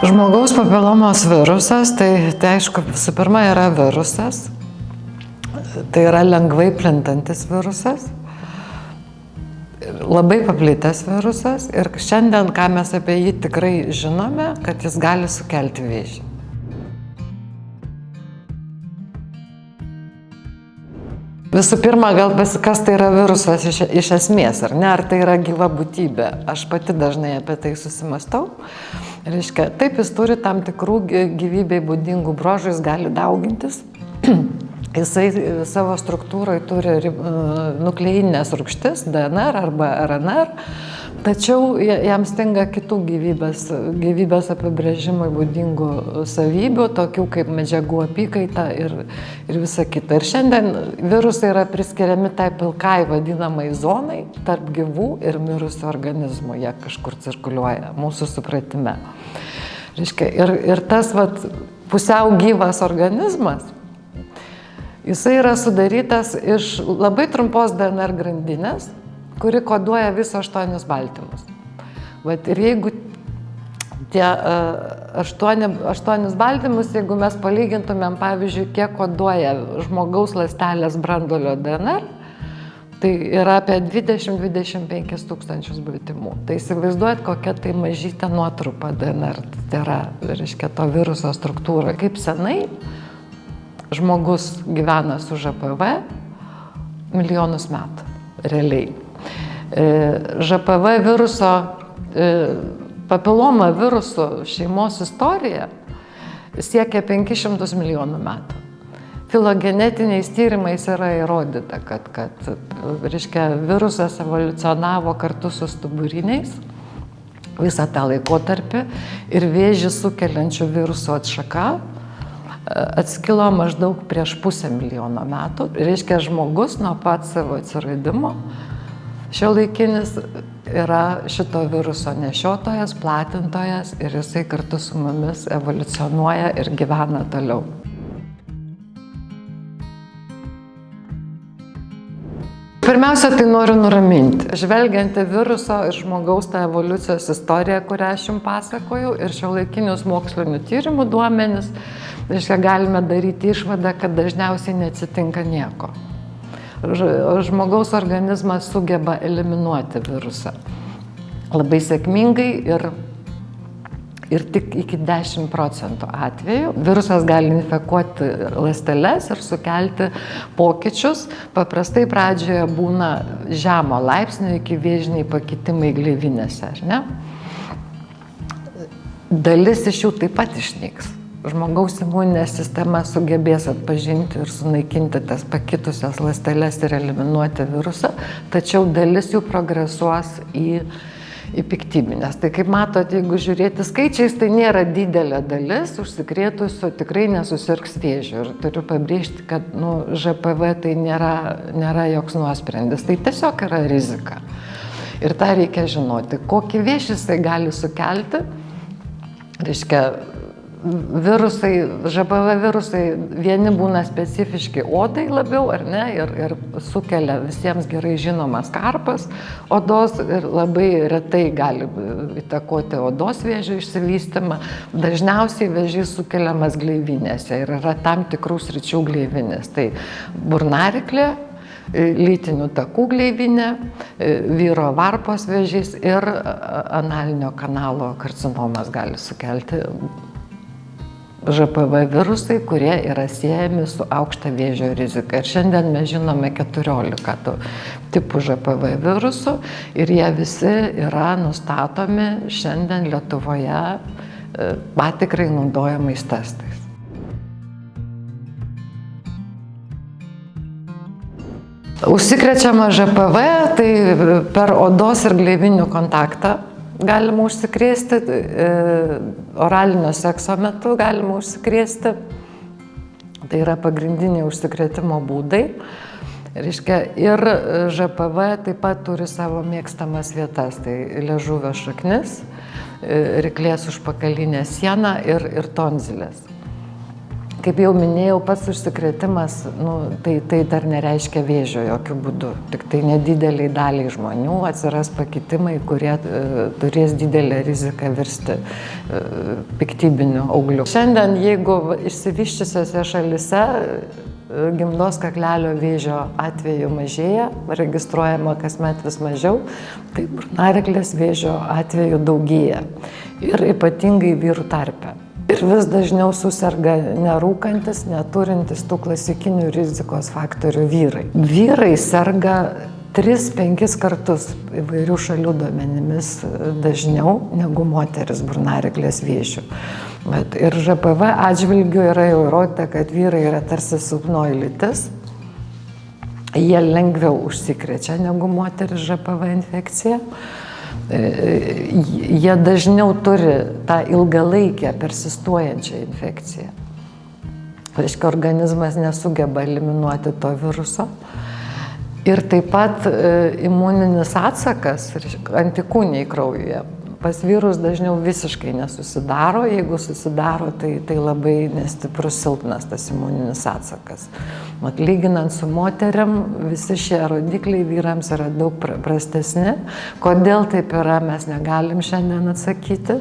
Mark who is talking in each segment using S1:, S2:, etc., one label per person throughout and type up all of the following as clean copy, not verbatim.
S1: Žmogaus papilomos virusas, tai aišku, visų pirma yra virusas, tai yra lengvai plintantis virusas, labai paplitęs virusas ir šiandien, ką mes apie jį tikrai žinome, kad jis gali sukelti vėžį. Visų pirma, gal kas tai yra virusas iš esmės, ar ne, ar tai yra gyva būtybė. Aš pati dažnai apie tai susimastau. Reiškia, taip, jis turi tam tikrų gyvybei būdingų bruožų, jis gali daugintis. Jisai savo struktūroje turi nukleinines rūgštis, DNR arba RNR, tačiau jam stinga kitų gyvybės apibrėžimui būdingų savybių, tokių kaip medžiagų apykaita ir visa kita. Ir šiandien virusai yra priskiriami tai pilkai vadinamai zonai tarp gyvų ir mirusių organizmų, jie kažkur cirkuliuoja mūsų supratime. Reiškia, ir tas pusiau gyvas organizmas, jisai yra sudarytas iš labai trumpos DNR grandinės, kuri koduoja viso 8 baltymus. Ir jeigu tie 8 baltymus, jeigu mes palygintumėm, pavyzdžiui, kiek koduoja žmogaus ląstelės branduolio DNR, tai yra apie 20-25 tūkstančius baltymų. Tai įsivaizduojat, kokia tai mažytė nuotrupa DNR, tai yra, reiškia, to viruso struktūra. Kaip senai žmogus gyvena su ŽPV milijonus metų, realiai. ŽPV viruso, papiloma virusų šeimos istorija siekia 500 milijonų metų. Filogenetiniais tyrimais yra įrodyta, kad reiškia, virusas evoliucionavo kartu su stuburiniais visą tą laikotarpį ir vėžį sukeliančių virusų atšaka atskilo maždaug prieš 500 milijono metų. Reiškia, žmogus nuo pat savo atsiradimo šiuolaikinis yra šito viruso nešiotojas, platintojas ir jisai kartu su mumis evoliucionuoja ir gyvena toliau. Pirmiausia, tai noriu nuraminti. Žvelgiant į viruso ir žmogaus tą evoliucijos istoriją, kurią aš jums pasakojau, ir šiuolaikinius mokslinių tyrimų duomenis, reiškia, galime daryti išvadą, kad dažniausiai neatsitinka nieko. Žmogaus organizmas sugeba eliminuoti virusą labai sėkmingai ir tik iki 10% atvejų. Virusas gali infekuoti ląsteles ir sukelti pokyčius. Paprastai pradžioje būna žemo laipsnio iki vėžiniai pakitimai gleivinėse, ar ne? Dalis iš jų taip pat išnyks. Žmogaus imuninė sistema sugebės atpažinti ir sunaikinti tas pakitusias ląsteles ir eliminuoti virusą, tačiau dalis jų progresuos į piktybines. Tai kaip matot, jeigu žiūrėti skaičiais, tai nėra didelė dalis užsikrėtusių tikrai nesusirgs vėžiu. Ir turiu pabrėžti, kad ŽPV tai nėra joks nuosprendis, tai tiesiog yra rizika. Ir tą reikia žinoti. Kokį vėžį jisai gali sukelti, reiškia, ŽPV virusai vieni būna specifiški odai labiau, ar ne, ir sukelia visiems gerai žinomas karpas odos ir labai retai gali įtakoti odos vėžio išsivystymą. Dažniausiai vėžys sukeliamas gleivinėse ir yra tam tikrų sričių gleivinės. Tai burnariklė, lytinių takų gleivinė, vyro varpos vėžys ir analinio kanalo karcinomas gali sukelti ŽPV virusai, kurie yra siejami su aukšta vėžio rizika. Ir šiandien mes žinome 14 tipų ŽPV virusų ir jie visi yra nustatomi šiandien Lietuvoje patikrai naudojamais testais. Užsikrečiama ŽPV, tai per odos ir gleivinių kontaktą galima užsikrėsti, oralinio sekso metu galima užsikrėsti. Tai yra pagrindiniai užsikrėtimo būdai. Reiškia, ir ŽPV taip pat turi savo mėgstamas vietas. Tai liežuvio šaknis, ryklės užpakalinė siena ir tonzilės. Kaip jau minėjau, pats užsikrėtimas, tai dar nereiškia vėžio jokių būdų. Tik tai nedideliai daliai žmonių atsiras pakitimai, kurie turės didelę riziką virsti piktybiniu augliu. Šiandien, jeigu išsivyščiusiose šalise gimdos kaklelio vėžio atvejų mažėja, registruojama kasmet vis mažiau, tai burnaryklės vėžio atvejų daugėja. Ir ypatingai vyrų tarpe. Ir vis dažniau suserga nerūkantis, neturintis tų klasikinių rizikos faktorių vyrai. Vyrai serga 3-5 kartus įvairių šalių duomenimis dažniau negu moteris burnaryklės vėžiu. Ir ŽPV atžvilgiu yra jau įrodyta, kad vyrai yra tarsi silpnoji lytis. Jie lengviau užsikrečia negu moteris ŽPV infekcija. Jie dažniau turi tą ilgalaikę persistuojančią infekciją. Reiškia, organizmas nesugeba eliminuoti to viruso. Ir taip pat imuninis atsakas, antikūniai kraujuje, pas vyrus dažniau visiškai nesusidaro. Jeigu susidaro, tai labai nestiprus, silpnas tas imuninis atsakas. Lyginant su moteriam, visi šie rodikliai vyrams yra daug prastesni. Kodėl taip yra, mes negalim šiandien atsakyti.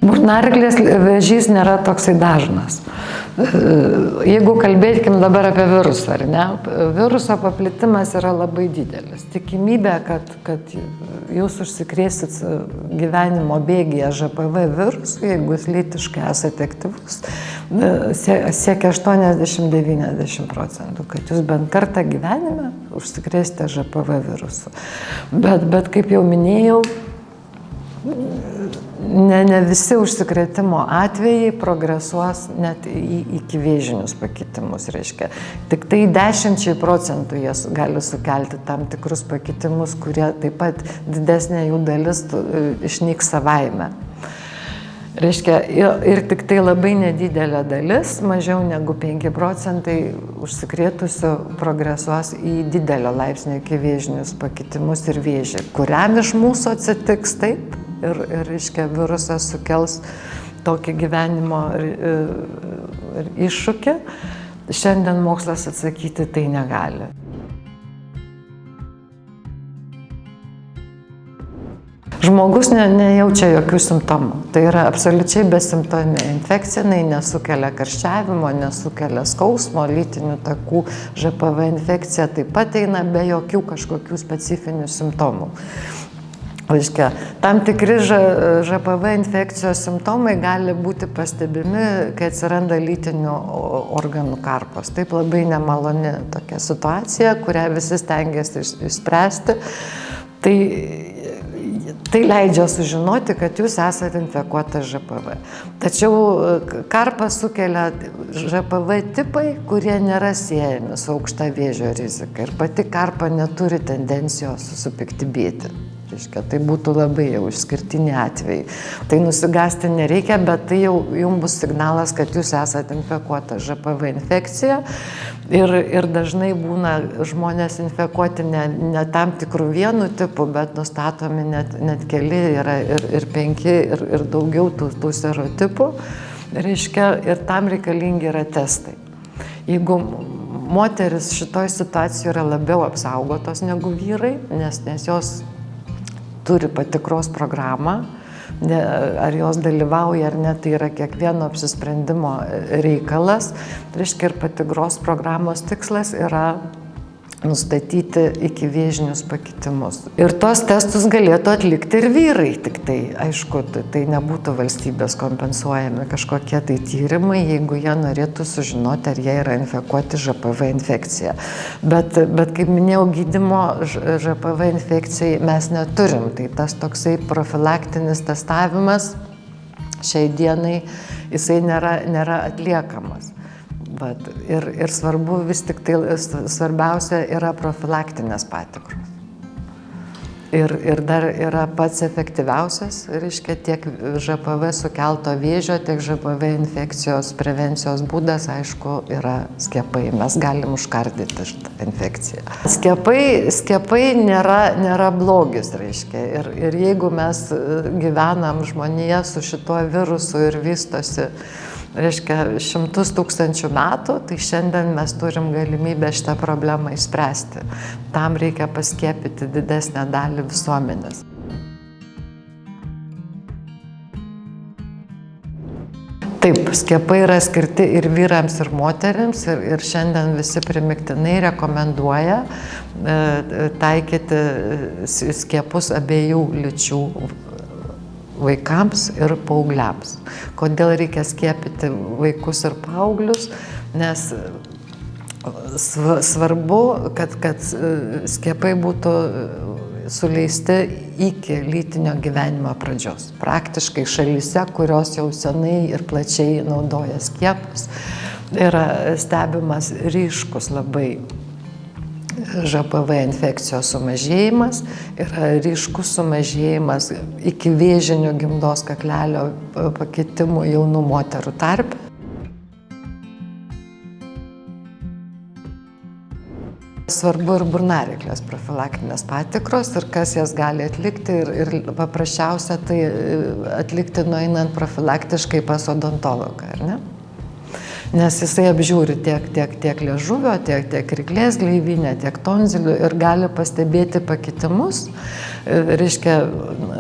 S1: Burnaryklės vėžys nėra toksai dažnas. Jeigu kalbėkim dabar apie virusą, ar ne? Viruso paplitimas yra labai didelis. Tikimybė, kad jūs užsikrėsit gyvenimo bėgyje ŽPV virusu, jeigu jūs lytiškai esate aktyvus, siekia 80-90%, kad jūs bent kartą gyvenime užsikrėsite ŽPV virusu. Bet kaip jau minėjau, ne visi užsikrėtimo atvejai progresuos net iki vėžinius pakitimus, reiškia. Tik tai 10% jie gali sukelti tam tikrus pakitimus, kurie taip pat didesnė jų dalis išnyks savaime. Reiškia, ir tik tai labai nedidelė dalis, mažiau negu 5% užsikrėtusių progresuos į didelio laipsnio iki vėžinius pakitimus ir vėžį. Kuriam iš mūsų atsitiks taip? Ir reiškia, virusas sukels tokį gyvenimo iššūkį. Šiandien mokslas atsakyti tai negali. Žmogus nejaučia jokių simptomų. Tai yra absoliučiai besimptominė infekcija, nesukelia karščiavimo, nesukelia skausmo, lytinių takų ŽPV infekcija taip pat eina be jokių kažkokių specifinių simptomų. Reiškia, tam tikri ŽPV infekcijos simptomai gali būti pastebimi, kai atsiranda lytinių organų karpos. Taip labai nemaloni tokia situacija, kurią visi stengiasi išspręsti. Tai leidžia sužinoti, kad jūs esate infekuotas ŽPV. Tačiau karpą sukelia ŽPV tipai, kurie nėra siejami su aukšta vėžio rizika. Ir pati karpa neturi tendencijos supiktybėti. Tai būtų labai jau išskirtiniai atvejai. Tai nusigąsti nereikia, bet tai jau jums bus signalas, kad jūs esate infekuotas ŽPV infekcija. Ir dažnai būna žmonės infekuoti ne tam tikrų vienu tipu, bet nustatomi net keli, yra ir 5, ir daugiau tų serotipų. Reiškia, ir tam reikalingi yra testai. Jeigu moteris šitoj situacijoje yra labiau apsaugotos negu vyrai, nes jos turi patikros programą, ar jos dalyvauja ar ne, tai yra kiekvieno apsisprendimo reikalas. Reiškia, ir patikros programos tikslas yra nustatyti iki vėžinius pakitimus. Ir tos testus galėtų atlikti ir vyrai, tik tai, aišku, tai nebūtų valstybės kompensuojami kažkokie tai tyrimai, jeigu jie norėtų sužinoti, ar jie yra infekuoti ŽPV infekcija. Bet kaip minėjau, gydymo ŽPV infekcijai mes neturim, tai tas toksai profilaktinis testavimas šiai dienai, jisai nėra atliekamas. Ir svarbu vis tik tai, svarbiausia yra profilaktinės patikros. Ir dar yra pats efektyviausias, reiškia, tiek ŽPV sukelto vėžio, tiek ŽPV infekcijos prevencijos būdas, aišku, yra skiepai. Mes galim užkardyti šitą infekciją. Skiepai nėra blogis, reiškia. Ir jeigu mes gyvenam žmonėje su šituo virusu ir vystosi, reiškia, 100 000 metų, tai šiandien mes turim galimybę šitą problemą išspręsti. Tam reikia paskiepyti didesnę dalį visuomenės. Taip, skiepai yra skirti ir vyrams, ir moterims, ir šiandien visi primiktinai rekomenduoja taikyti skiepus abiejų lyčių vaikams ir paaugliams. Kodėl reikia skiepyti vaikus ir paauglius? Nes svarbu, kad skiepai būtų suleisti iki lytinio gyvenimo pradžios. Praktiškai šalyse, kurios jau senai ir plačiai naudoja skiepus, yra stebimas ryškus labai ŽPV infekcijos sumažėjimas, yra ryškus sumažėjimas iki vėžinių gimdos kaklelio pakitimų jaunų moterų tarpe. Svarbu ir burnaryklės profilaktinės patikros ir kas jas gali atlikti ir paprasčiausia tai atlikti nueinant profilaktiškai pas odontologą, ar ne? Nes jisai apžiūri tiek liežuvio, tiek ryklės gleivinę, tiek tonzilių ir gali pastebėti pakitimus, reiškia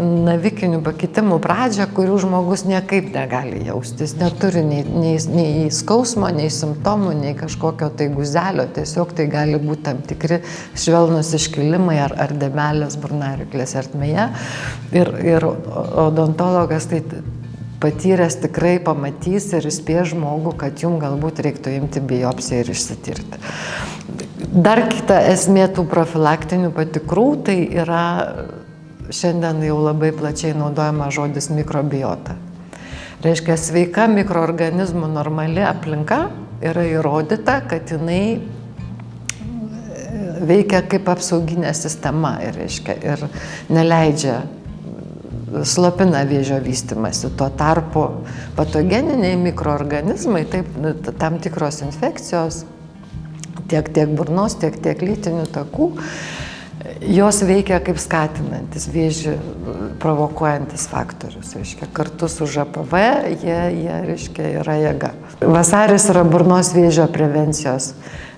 S1: navikinių pakitimų pradžią, kurių žmogus niekaip negali jaustis, neturi nei skausmo, nei simptomų, nei kažkokio tai guzelio, tiesiog tai gali būti tam tikri švelnūs iškilimai ar dėmelės burnaryklės ertmėje ir odontologas tai patyręs tikrai pamatys ir įspės žmogų, kad jums galbūt reiktų imti biopsiją ir išsitirti. Dar kita esmė tų profilaktinių patikrų, tai yra šiandien jau labai plačiai naudojama žodis mikrobiota. Reiškia, sveika mikroorganizmų normali aplinka yra įrodyta, kad jinai veikia kaip apsauginė sistema ir neleidžia slopina vėžio vystymąsi. Tuo tarpu patogeniniai mikroorganizmai, tam tikros infekcijos, tiek burnos, tiek lytinių takų, jos veikia kaip skatinantis vėžį provokuojantis faktorius. Reiškia, kartu su ŽPV jie reiškia, yra jėga. Vasaris yra burnos vėžio prevencijos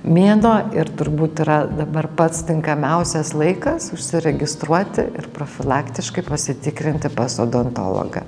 S1: mėnuo ir turbūt yra dabar pats tinkamiausias laikas užsiregistruoti ir profilaktiškai pasitikrinti pas odontologą.